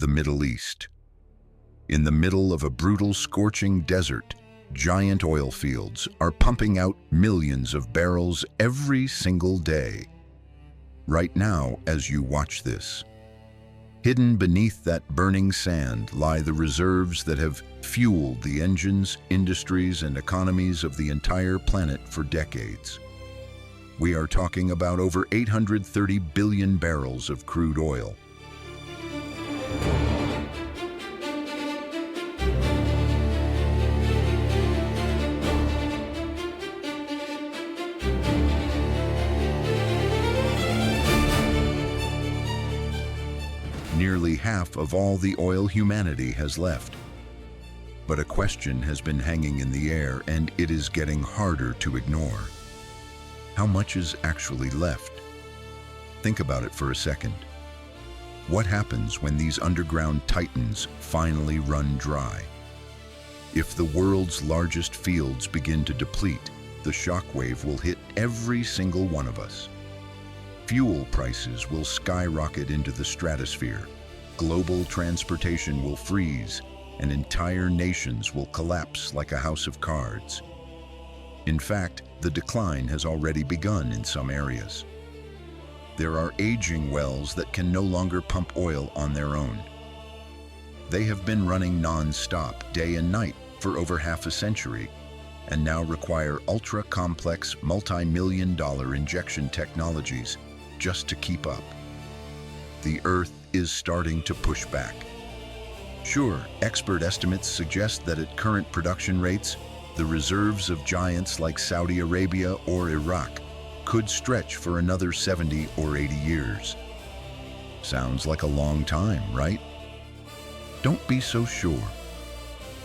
the Middle East. In the middle of a brutal, scorching desert, giant oil fields are pumping out millions of barrels every single day. Right now, as you watch this, hidden beneath that burning sand lie the reserves that have fueled the engines, industries, and economies of the entire planet for decades. We are talking about over 830 billion barrels of crude oil. Nearly half of all the oil humanity has left. But a question has been hanging in the air, and it is getting harder to ignore. How much is actually left? Think about it for a second. What happens when these underground titans finally run dry? If the world's largest fields begin to deplete, the shockwave will hit every single one of us. Fuel prices will skyrocket into the stratosphere. Global transportation will freeze, and entire nations will collapse like a house of cards. In fact, the decline has already begun in some areas. There are aging wells that can no longer pump oil on their own. They have been running non-stop, day and night, for over half a century, and now require ultra-complex, multi-million-dollar injection technologies just to keep up. The Earth is starting to push back. Sure, expert estimates suggest that at current production rates, the reserves of giants like Saudi Arabia or Iraq could stretch for another 70 or 80 years. Sounds like a long time, right? Don't be so sure.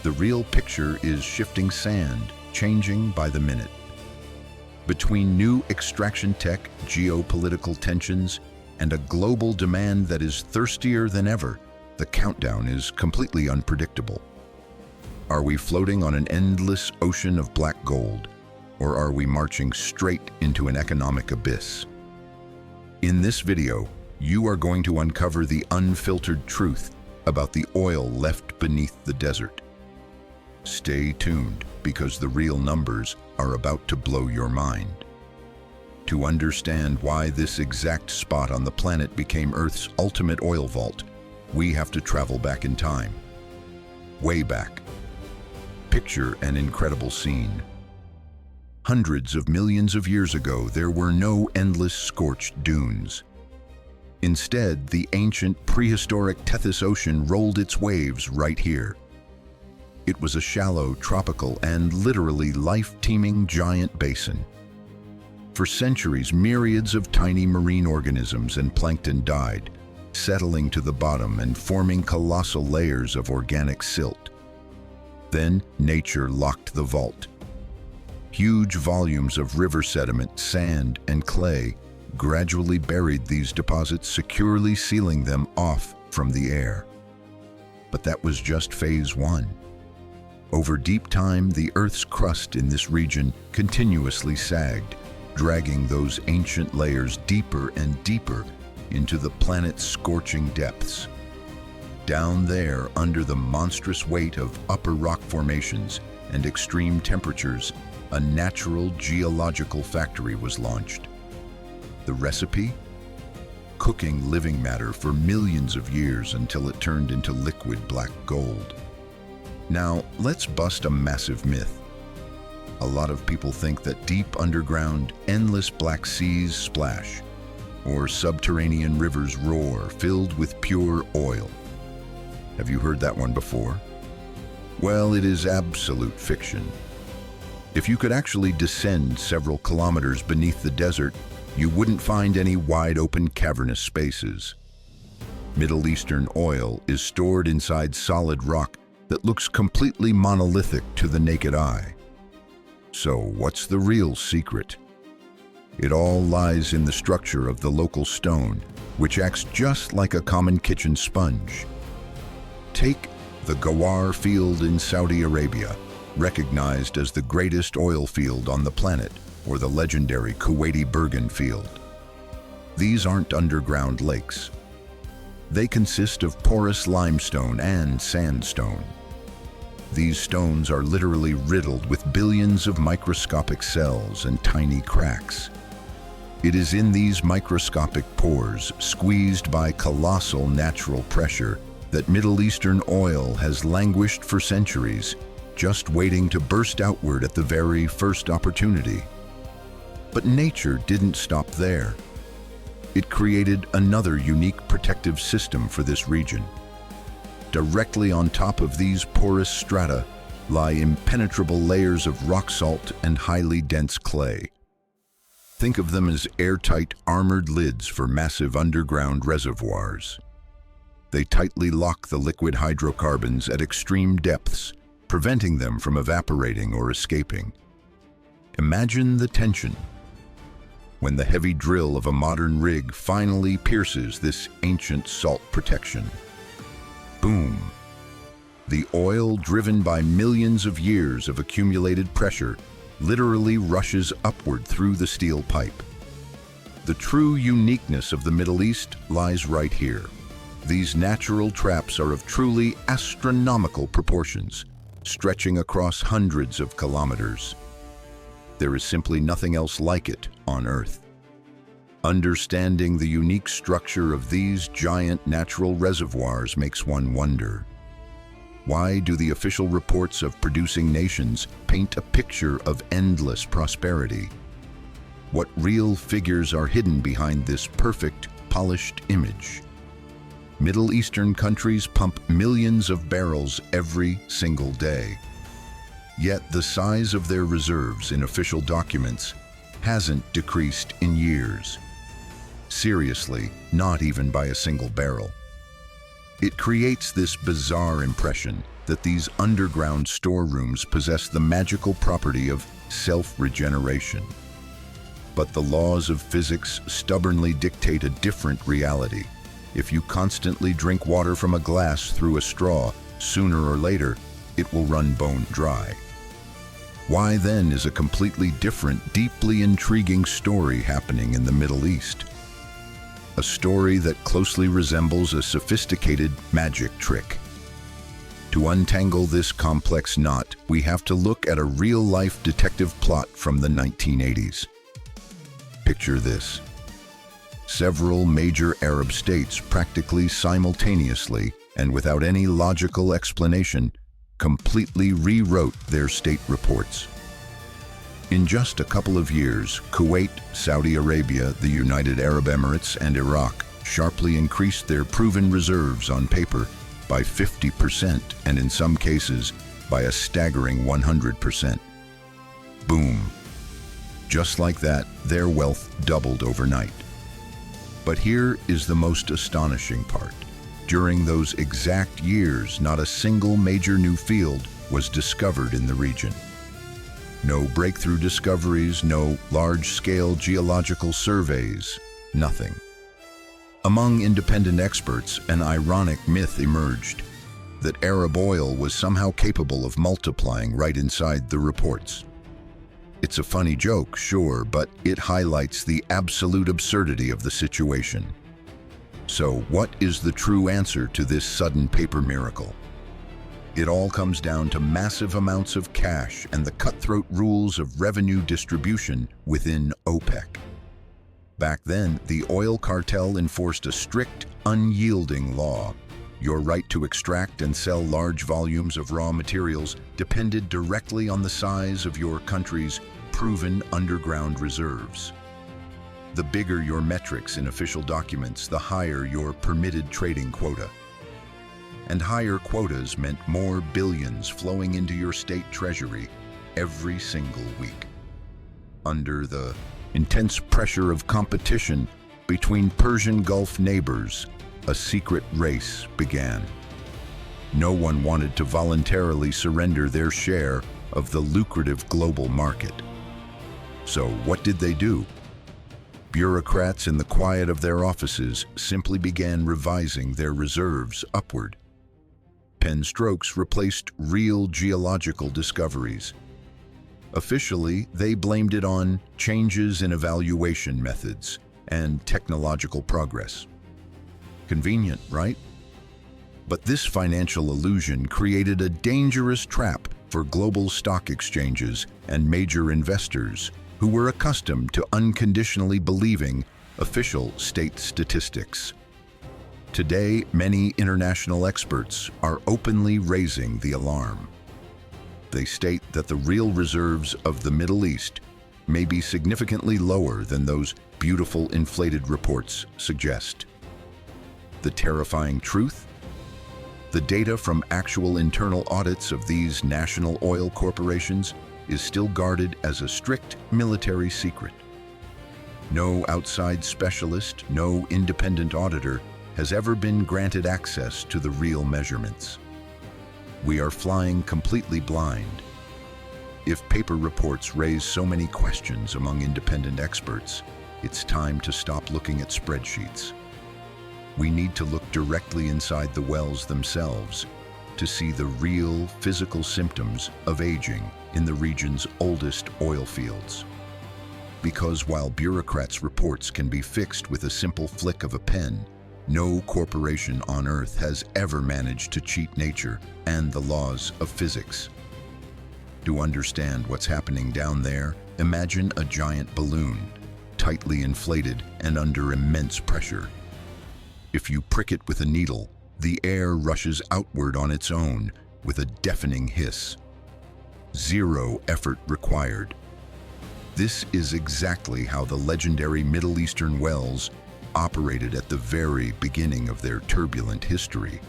The real picture is shifting sand, changing by the minute. Between new extraction tech, geopolitical tensions, and a global demand that is thirstier than ever, the countdown is completely unpredictable. Are we floating on an endless ocean of black gold, or are we marching straight into an economic abyss? In this video, you are going to uncover the unfiltered truth about the oil left beneath the desert. Stay tuned, because the real numbers are about to blow your mind. To understand why this exact spot on the planet became Earth's ultimate oil vault, we have to travel back in time. Way back. Picture an incredible scene. Hundreds of millions of years ago, there were no endless scorched dunes. Instead, the ancient prehistoric Tethys Ocean rolled its waves right here. It was a shallow, tropical, and literally life-teeming giant basin. For centuries, myriads of tiny marine organisms and plankton died, settling to the bottom and forming colossal layers of organic silt. Then, nature locked the vault. Huge volumes of river sediment, sand, and clay gradually buried these deposits, securely sealing them off from the air. But that was just phase one. Over deep time, the Earth's crust in this region continuously sagged, dragging those ancient layers deeper and deeper into the planet's scorching depths. Down there, under the monstrous weight of upper rock formations and extreme temperatures, a natural geological factory was launched. The recipe? Cooking living matter for millions of years until it turned into liquid black gold. Now, let's bust a massive myth. A lot of people think that deep underground, endless black seas splash, or subterranean rivers roar, filled with pure oil. Have you heard that one before? Well, it is absolute fiction. If you could actually descend several kilometers beneath the desert, you wouldn't find any wide-open cavernous spaces. Middle Eastern oil is stored inside solid rock that looks completely monolithic to the naked eye. So what's the real secret? It all lies in the structure of the local stone, which acts just like a common kitchen sponge. Take the Ghawar field in Saudi Arabia, recognized as the greatest oil field on the planet, or the legendary Ghawar and Burgan field. These aren't underground lakes. They consist of porous limestone and sandstone. These stones are literally riddled with billions of microscopic cells and tiny cracks. It is in these microscopic pores, squeezed by colossal natural pressure, that Middle Eastern oil has languished for centuries, just waiting to burst outward at the very first opportunity. But nature didn't stop there. It created another unique protective system for this region. Directly on top of these porous strata lie impenetrable layers of rock salt and highly dense clay. Think of them as airtight, armored lids for massive underground reservoirs. They tightly lock the liquid hydrocarbons at extreme depths, preventing them from evaporating or escaping. Imagine the tension when the heavy drill of a modern rig finally pierces this ancient salt protection. Boom! The oil, driven by millions of years of accumulated pressure, literally rushes upward through the steel pipe. The true uniqueness of the Middle East lies right here. These natural traps are of truly astronomical proportions, stretching across hundreds of kilometers. There is simply nothing else like it on Earth. Understanding the unique structure of these giant natural reservoirs makes one wonder. Why do the official reports of producing nations paint a picture of endless prosperity? What real figures are hidden behind this perfect, polished image? Middle Eastern countries pump millions of barrels every single day. Yet the size of their reserves in official documents hasn't decreased in years. Seriously, not even by a single barrel. It creates this bizarre impression that these underground storerooms possess the magical property of self-regeneration. But the laws of physics stubbornly dictate a different reality. If you constantly drink water from a glass through a straw, sooner or later, it will run bone dry. Why then is a completely different, deeply intriguing story happening in the Middle East? A story that closely resembles a sophisticated magic trick. To untangle this complex knot, we have to look at a real-life detective plot from the 1980s. Picture this. Several major Arab states practically simultaneously, and without any logical explanation, completely rewrote their state reports. In just a couple of years, Kuwait, Saudi Arabia, the United Arab Emirates, and Iraq sharply increased their proven reserves on paper by 50%, and in some cases, by a staggering 100%. Boom. Just like that, their wealth doubled overnight. But here is the most astonishing part. During those exact years, not a single major new field was discovered in the region. No breakthrough discoveries, no large-scale geological surveys, nothing. Among independent experts, an ironic myth emerged that Arab oil was somehow capable of multiplying right inside the reports. It's a funny joke, sure, but it highlights the absolute absurdity of the situation. So, what is the true answer to this sudden paper miracle? It all comes down to massive amounts of cash and the cutthroat rules of revenue distribution within OPEC. Back then, the oil cartel enforced a strict, unyielding law. Your right to extract and sell large volumes of raw materials depended directly on the size of your country's proven underground reserves. The bigger your metrics in official documents, the higher your permitted trading quota. And higher quotas meant more billions flowing into your state treasury every single week. Under the intense pressure of competition between Persian Gulf neighbors, a secret race began. No one wanted to voluntarily surrender their share of the lucrative global market. So what did they do? Bureaucrats in the quiet of their offices simply began revising their reserves upward. Pen strokes replaced real geological discoveries. Officially, they blamed it on changes in evaluation methods and technological progress. Convenient, right? But this financial illusion created a dangerous trap for global stock exchanges and major investors who were accustomed to unconditionally believing official state statistics. Today, many international experts are openly raising the alarm. They state that the real reserves of the Middle East may be significantly lower than those beautiful inflated reports suggest. The terrifying truth? The data from actual internal audits of these national oil corporations is still guarded as a strict military secret. No outside specialist, no independent auditor has ever been granted access to the real measurements. We are flying completely blind. If paper reports raise so many questions among independent experts, it's time to stop looking at spreadsheets. We need to look directly inside the wells themselves to see the real physical symptoms of aging in the region's oldest oil fields. Because while bureaucrats' reports can be fixed with a simple flick of a pen, no corporation on Earth has ever managed to cheat nature and the laws of physics. To understand what's happening down there, imagine a giant balloon, tightly inflated and under immense pressure. If you prick it with a needle, the air rushes outward on its own with a deafening hiss. Zero effort required. This is exactly how the legendary Middle Eastern wells operated at the very beginning of their turbulent history.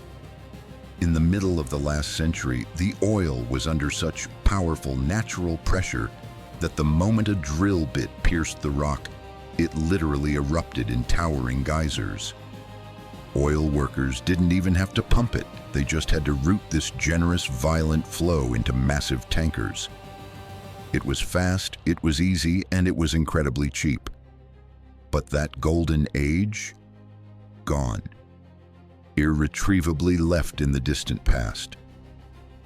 In the middle of the last century, the oil was under such powerful natural pressure that the moment a drill bit pierced the rock, it literally erupted in towering geysers. Oil workers didn't even have to pump it. They just had to route this generous, violent flow into massive tankers. It was fast, it was easy, and it was incredibly cheap. But that golden age? Gone. Irretrievably left in the distant past.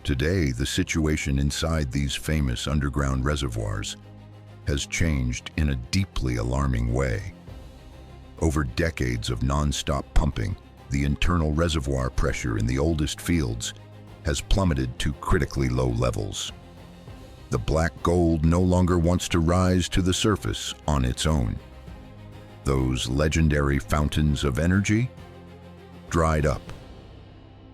Today, the situation inside these famous underground reservoirs has changed in a deeply alarming way. Over decades of non-stop pumping, the internal reservoir pressure in the oldest fields has plummeted to critically low levels. The black gold no longer wants to rise to the surface on its own. Those legendary fountains of energy dried up.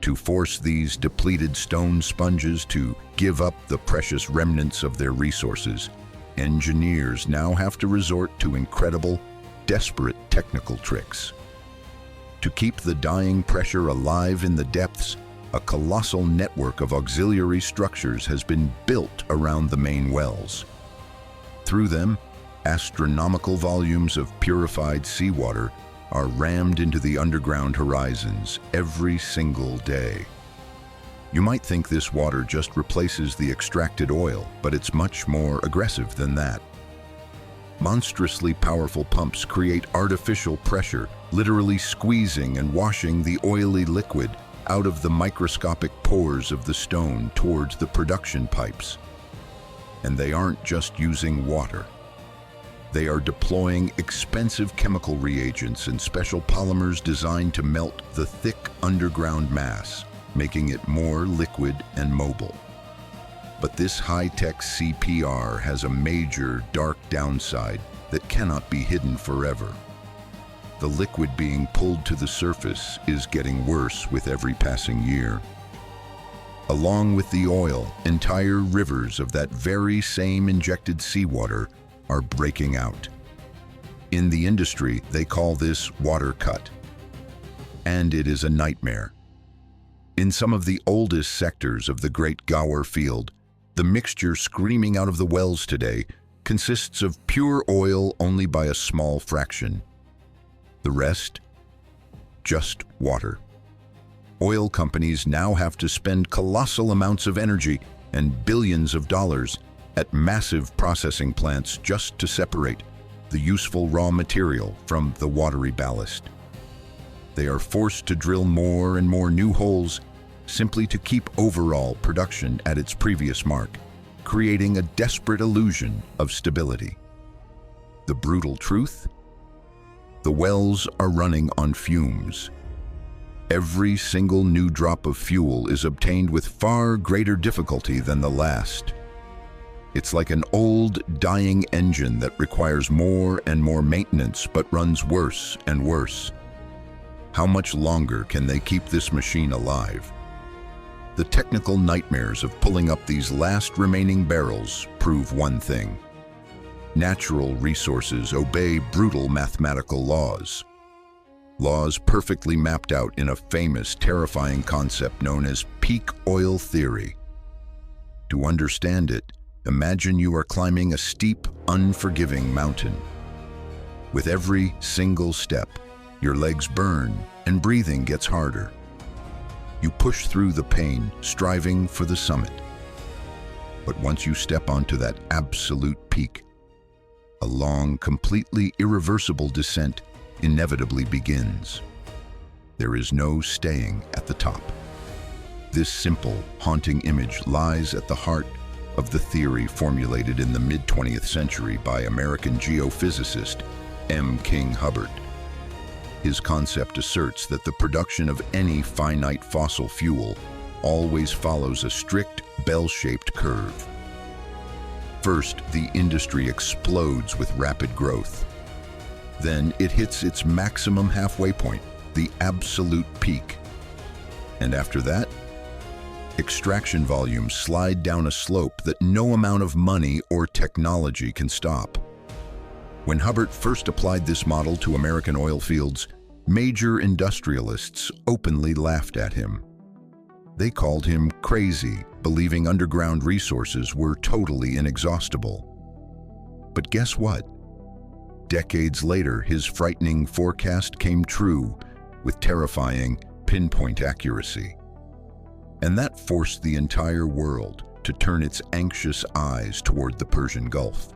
To force these depleted stone sponges to give up the precious remnants of their resources, engineers now have to resort to incredible, desperate technical tricks. To keep the dying pressure alive in the depths, a colossal network of auxiliary structures has been built around the main wells. Through them, astronomical volumes of purified seawater are rammed into the underground horizons every single day. You might think this water just replaces the extracted oil, but it's much more aggressive than that. Monstrously powerful pumps create artificial pressure, literally squeezing and washing the oily liquid out of the microscopic pores of the stone towards the production pipes. And they aren't just using water. They are deploying expensive chemical reagents and special polymers designed to melt the thick underground mass, making it more liquid and mobile. But this high-tech CPR has a major dark downside that cannot be hidden forever. The liquid being pulled to the surface is getting worse with every passing year. Along with the oil, entire rivers of that very same injected seawater are breaking out. In the industry, they call this water cut. And it is a nightmare. In some of the oldest sectors of the Great Ghawar Field, the mixture screaming out of the wells today consists of pure oil only by a small fraction. The rest? Just water. Oil companies now have to spend colossal amounts of energy and billions of dollars at massive processing plants just to separate the useful raw material from the watery ballast. They are forced to drill more and more new holes simply to keep overall production at its previous mark, creating a desperate illusion of stability. The brutal truth? The wells are running on fumes. Every single new drop of fuel is obtained with far greater difficulty than the last. It's like an old, dying engine that requires more and more maintenance but runs worse and worse. How much longer can they keep this machine alive? The technical nightmares of pulling up these last remaining barrels prove one thing. Natural resources obey brutal mathematical laws. Laws perfectly mapped out in a famous, terrifying concept known as peak oil theory. To understand it, imagine you are climbing a steep, unforgiving mountain. With every single step, your legs burn and breathing gets harder. You push through the pain, striving for the summit. But once you step onto that absolute peak, a long, completely irreversible descent inevitably begins. There is no staying at the top. This simple, haunting image lies at the heart of the theory formulated in the mid-20th century by American geophysicist M. King Hubbert. His concept asserts that the production of any finite fossil fuel always follows a strict, bell-shaped curve. First, the industry explodes with rapid growth. Then it hits its maximum halfway point, the absolute peak. And after that, extraction volumes slide down a slope that no amount of money or technology can stop. When Hubbert first applied this model to American oil fields, major industrialists openly laughed at him. They called him crazy, believing underground resources were totally inexhaustible. But guess what? Decades later, his frightening forecast came true with terrifying, pinpoint accuracy. And that forced the entire world to turn its anxious eyes toward the Persian Gulf.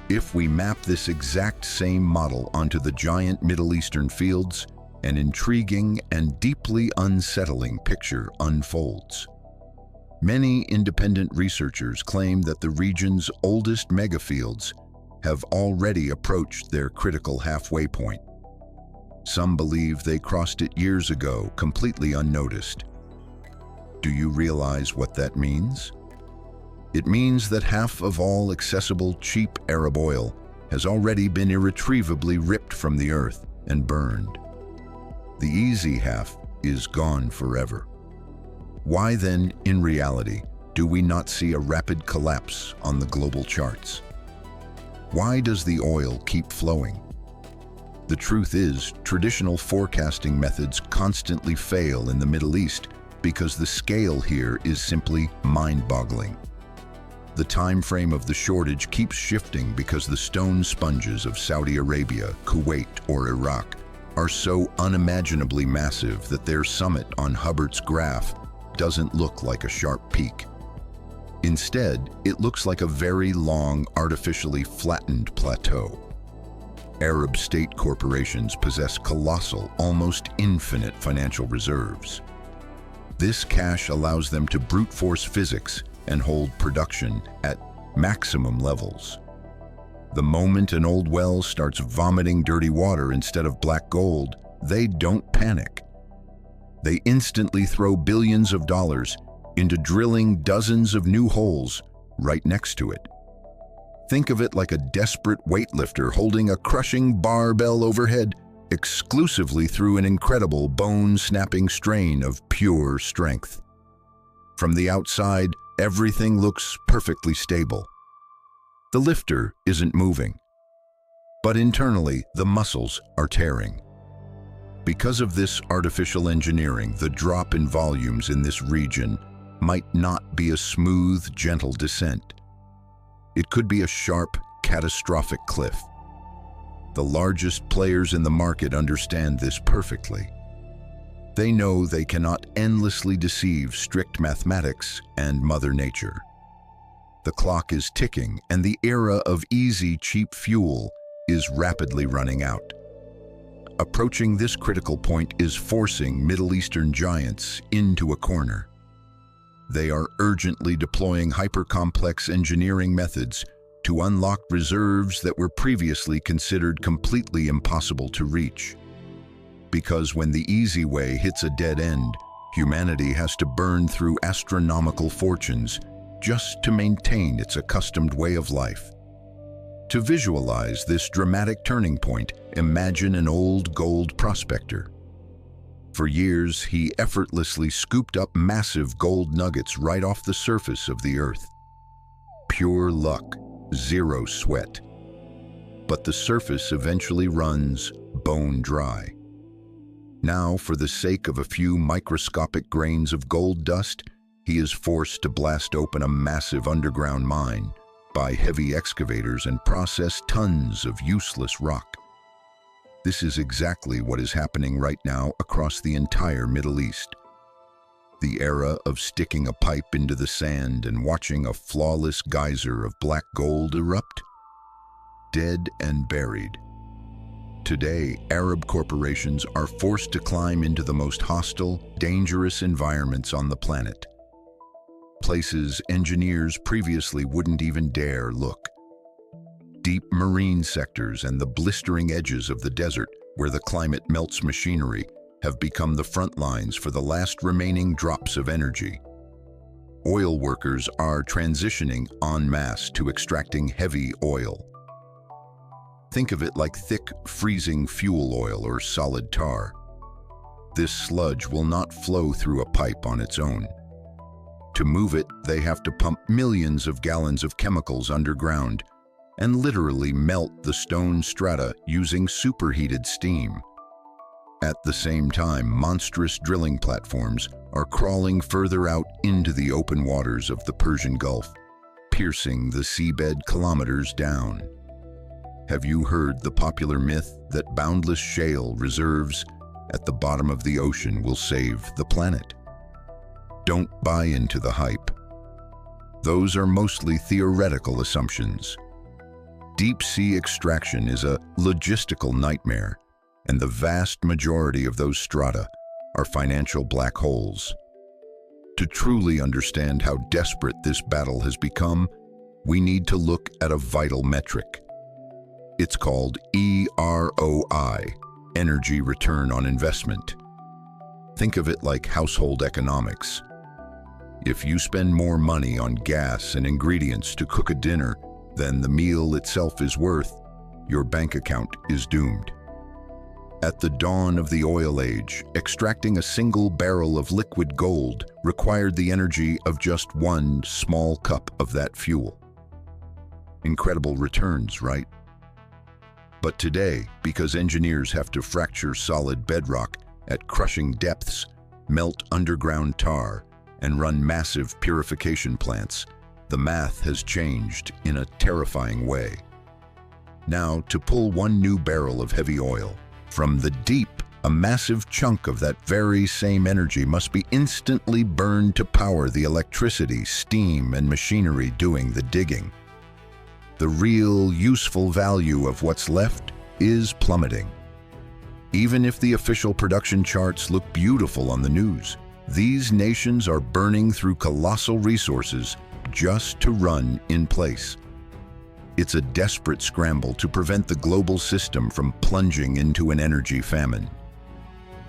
If we map this exact same model onto the giant Middle Eastern fields, an intriguing and deeply unsettling picture unfolds. Many independent researchers claim that the region's oldest megafields have already approached their critical halfway point. Some believe they crossed it years ago, completely unnoticed. Do you realize what that means? It means that half of all accessible cheap Arab oil has already been irretrievably ripped from the earth and burned. The easy half is gone forever. Why then, in reality, do we not see a rapid collapse on the global charts? Why does the oil keep flowing? The truth is, traditional forecasting methods constantly fail in the Middle East because the scale here is simply mind-boggling. The time frame of the shortage keeps shifting because the stone sponges of Saudi Arabia, Kuwait, or Iraq are so unimaginably massive that their summit on Hubbert's graph doesn't look like a sharp peak. Instead, it looks like a very long, artificially flattened plateau. Arab state corporations possess colossal, almost infinite financial reserves. This cash allows them to brute force physics and hold production at maximum levels. The moment an old well starts vomiting dirty water instead of black gold, they don't panic. They instantly throw billions of dollars into drilling dozens of new holes right next to it. Think of it like a desperate weightlifter holding a crushing barbell overhead exclusively through an incredible bone-snapping strain of pure strength. From the outside, everything looks perfectly stable. The lifter isn't moving, but internally, the muscles are tearing. Because of this artificial engineering, the drop in volumes in this region might not be a smooth, gentle descent. It could be a sharp, catastrophic cliff. The largest players in the market understand this perfectly. They know they cannot endlessly deceive strict mathematics and Mother Nature. The clock is ticking, and the era of easy, cheap fuel is rapidly running out. Approaching this critical point is forcing Middle Eastern giants into a corner. They are urgently deploying hyper-complex engineering methods to unlock reserves that were previously considered completely impossible to reach. because when the easy way hits a dead end, humanity has to burn through astronomical fortunes just to maintain its accustomed way of life. To visualize this dramatic turning point, imagine an old gold prospector. For years, he effortlessly scooped up massive gold nuggets right off the surface of the earth. Pure luck, zero sweat. But the surface eventually runs bone dry. Now, for the sake of a few microscopic grains of gold dust, he is forced to blast open a massive underground mine, buy heavy excavators, and process tons of useless rock. This is exactly what is happening right now across the entire Middle East. The era of sticking a pipe into the sand and watching a flawless geyser of black gold erupt? Dead and buried. Today, Arab corporations are forced to climb into the most hostile, dangerous environments on the planet. Places engineers previously wouldn't even dare look. Deep marine sectors and the blistering edges of the desert, where the climate melts machinery, have become the front lines for the last remaining drops of energy. Oil workers are transitioning en masse to extracting heavy oil. Think of it like thick, freezing fuel oil or solid tar. This sludge will not flow through a pipe on its own. To move it, they have to pump millions of gallons of chemicals underground and literally melt the stone strata using superheated steam. At the same time, monstrous drilling platforms are crawling further out into the open waters of the Persian Gulf, piercing the seabed kilometers down. Have you heard the popular myth that boundless shale reserves at the bottom of the ocean will save the planet? Don't buy into the hype. Those are mostly theoretical assumptions. Deep-sea extraction is a logistical nightmare, and the vast majority of those strata are financial black holes. To truly understand how desperate this battle has become, we need to look at a vital metric. It's called EROI, Energy Return on Investment. Think of it like household economics. If you spend more money on gas and ingredients to cook a dinner than the meal itself is worth, your bank account is doomed. At the dawn of the oil age, extracting a single barrel of liquid gold required the energy of just one small cup of that fuel. Incredible returns, right? But today, because engineers have to fracture solid bedrock at crushing depths, melt underground tar, and run massive purification plants, the math has changed in a terrifying way. Now, to pull one new barrel of heavy oil from the deep, a massive chunk of that very same energy must be instantly burned to power the electricity, steam, and machinery doing the digging. The real useful value of what's left is plummeting. Even if the official production charts look beautiful on the news, these nations are burning through colossal resources just to run in place. It's a desperate scramble to prevent the global system from plunging into an energy famine.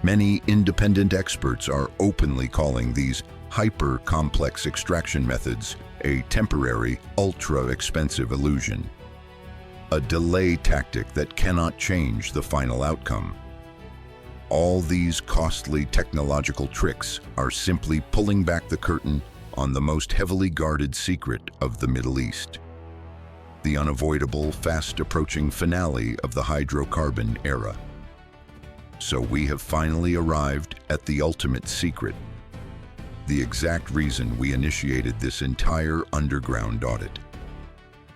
Many independent experts are openly calling these hyper-complex extraction methods a temporary, ultra-expensive illusion. A delay tactic that cannot change the final outcome. All these costly technological tricks are simply pulling back the curtain on the most heavily guarded secret of the Middle East. The unavoidable, fast-approaching finale of the hydrocarbon era. So we have finally arrived at the ultimate secret. The exact reason we initiated this entire underground audit.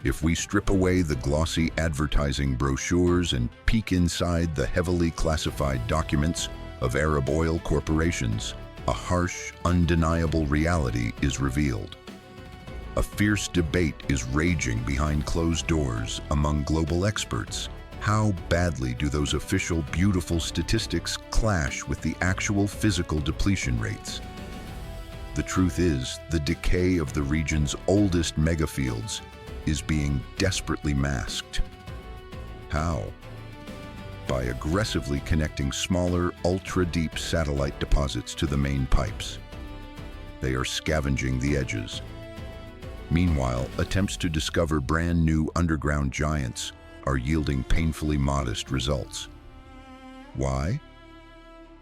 If we strip away the glossy advertising brochures and peek inside the heavily classified documents of Arab oil corporations, a harsh, undeniable reality is revealed. A fierce debate is raging behind closed doors among global experts. How badly do those official, beautiful statistics clash with the actual physical depletion rates? The truth is, the decay of the region's oldest megafields is being desperately masked. How? by aggressively connecting smaller, ultra-deep satellite deposits to the main pipes. They are scavenging the edges. Meanwhile, attempts to discover brand new underground giants are yielding painfully modest results. Why?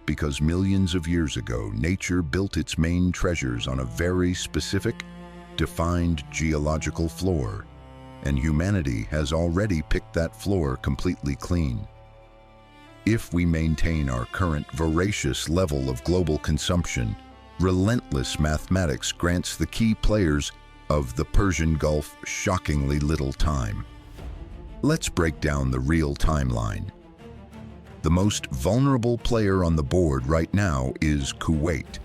Because millions of years ago, nature built its main treasures on a very specific, defined geological floor, and humanity has already picked that floor completely clean. If we maintain our current voracious level of global consumption, relentless mathematics grants the key players of the Persian Gulf shockingly little time. Let's break down the real timeline. The most vulnerable player on the board right now is Kuwait.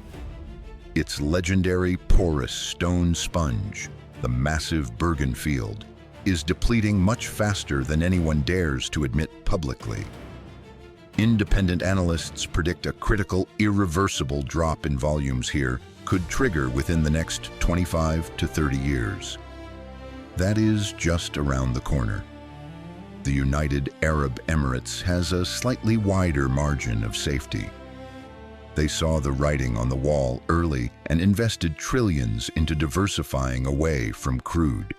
Its legendary porous stone sponge, the massive Burgan field, is depleting much faster than anyone dares to admit publicly. Independent analysts predict a critical, irreversible drop in volumes here could trigger within the next 25 to 30 years. That is just around the corner. The United Arab Emirates has a slightly wider margin of safety. They saw the writing on the wall early and invested trillions into diversifying away from crude,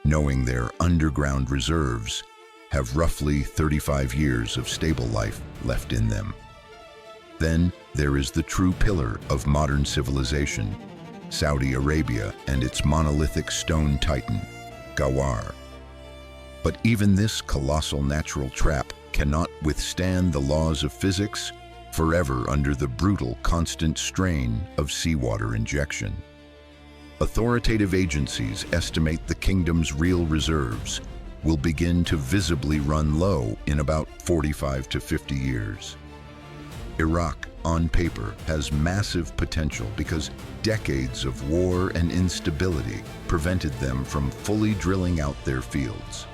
knowing their underground reserves have roughly 35 years of stable life left in them. Then there is the true pillar of modern civilization, Saudi Arabia and its monolithic stone titan, Ghawar. But even this colossal natural trap cannot withstand the laws of physics, forever under the brutal, constant strain of seawater injection. Authoritative agencies estimate the kingdom's real reserves will begin to visibly run low in about 45 to 50 years. Iraq, on paper, has massive potential because decades of war and instability prevented them from fully drilling out their fields.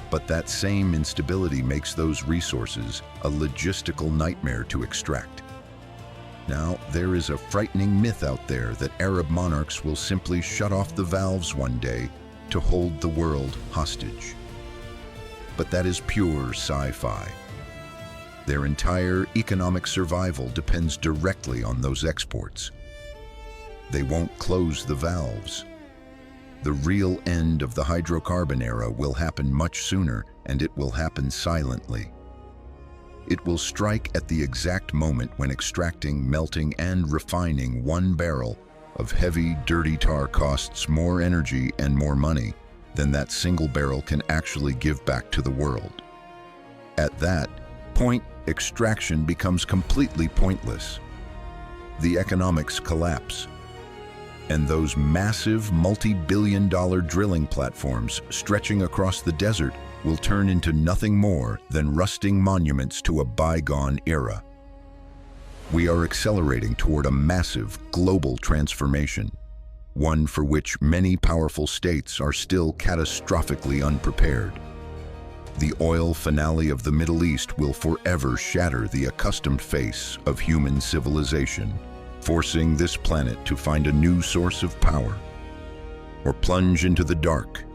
But that same instability makes those resources a logistical nightmare to extract. Now, there is a frightening myth out there that Arab monarchs will simply shut off the valves one day to hold the world hostage. But that is pure sci-fi. Their entire economic survival depends directly on those exports. They won't close the valves. The real end of the hydrocarbon era will happen much sooner, and it will happen silently. It will strike at the exact moment when extracting, melting, and refining one barrel of heavy, dirty tar costs more energy and more money than that single barrel can actually give back to the world. At that point, extraction becomes completely pointless. The economics collapse, and those massive multi-billion-dollar drilling platforms stretching across the desert will turn into nothing more than rusting monuments to a bygone era. We are accelerating toward a massive global transformation, one for which many powerful states are still catastrophically unprepared. The oil finale of the Middle East will forever shatter the accustomed face of human civilization, forcing this planet to find a new source of power, or plunge into the dark